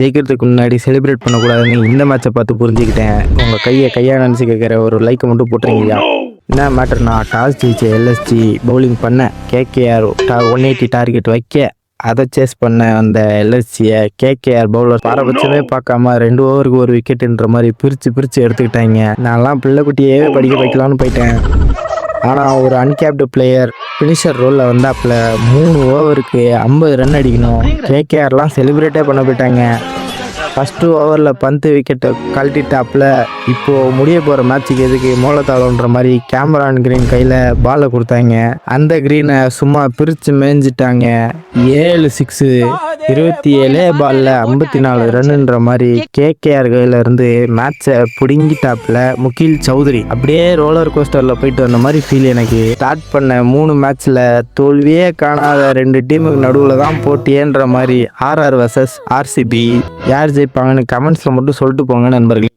ஜெயிக்கிறதுக்கு முன்னாடி செலிப்ரேட் பண்ணக்கூடாதுன்னு இந்த மேட்சை பார்த்து புரிஞ்சுக்கிட்டேன். உங்கள் கையை நினச்சி கேட்குற ஒரு லைக்கை மட்டும் போட்டுருங்கய்யா. என்ன மேட்டர்னா, டாஸ் ஜெயிச்ச எல்எஸ்ஜி பவுலிங் பண்ண கேகேஆர் 180 டார்கெட் வைக்க அதை சேஸ் பண்ண அந்த எல்எஸ்சியை கேகேஆர் பவுலர் பாரபட்சமே பார்க்காம 2 ஓவருக்கு ஒரு விக்கெட்டுன்ற மாதிரி பிரித்து எடுத்துக்கிட்டாங்க. நான்லாம் பிள்ளைக்குட்டியே படிக்க வைக்கலான்னு போயிட்டேன். ஆனால் ஒரு அன்கேப்டு பிளேயர் ஃபினிஷர் ரோலில் வந்தாப்புல 3 ஓவருக்கு 50 ரன் அடிக்கணும். கேகேஆர்லாம் செலிப்ரேட்டே பண்ண போயிட்டாங்க. ஃபஸ்ட்டு ஓவரில் 10 விக்கெட்டை கழட்டிட்டாப்புல. இப்போது முடிய போகிற மேட்சுக்கு எதுக்கு மோளத்தாளன்ற மாதிரி கேமரான் கிரீன் கையில் பாலை கொடுத்தாங்க. அந்த க்ரீனை சும்மா பிரித்து மேய்ஞ்சிட்டாங்க. 7 6 27 பாலில் 54 ரன்னுன்ற மாதிரி கேகேஆர் கையில் இருந்து மேட்சை பிடுங்கிட்டாப்புல முகில் சௌத்ரி. அப்படியே ரோலர் கோஸ்டரில் போயிட்டு வந்த மாதிரி ஃபீல் எனக்கு. ஸ்டார்ட் பண்ண 3 மேட்ச்சில் தோல்வியே காணாத 2 டீமுக்கு நடுவில் தான் போட்டியேன்ற மாதிரி RR vs RCB. யார் ஜெயிப்பாங்கன்னு கமெண்ட்ஸில் மட்டும் சொல்லிட்டு போங்க நண்பர்கள்.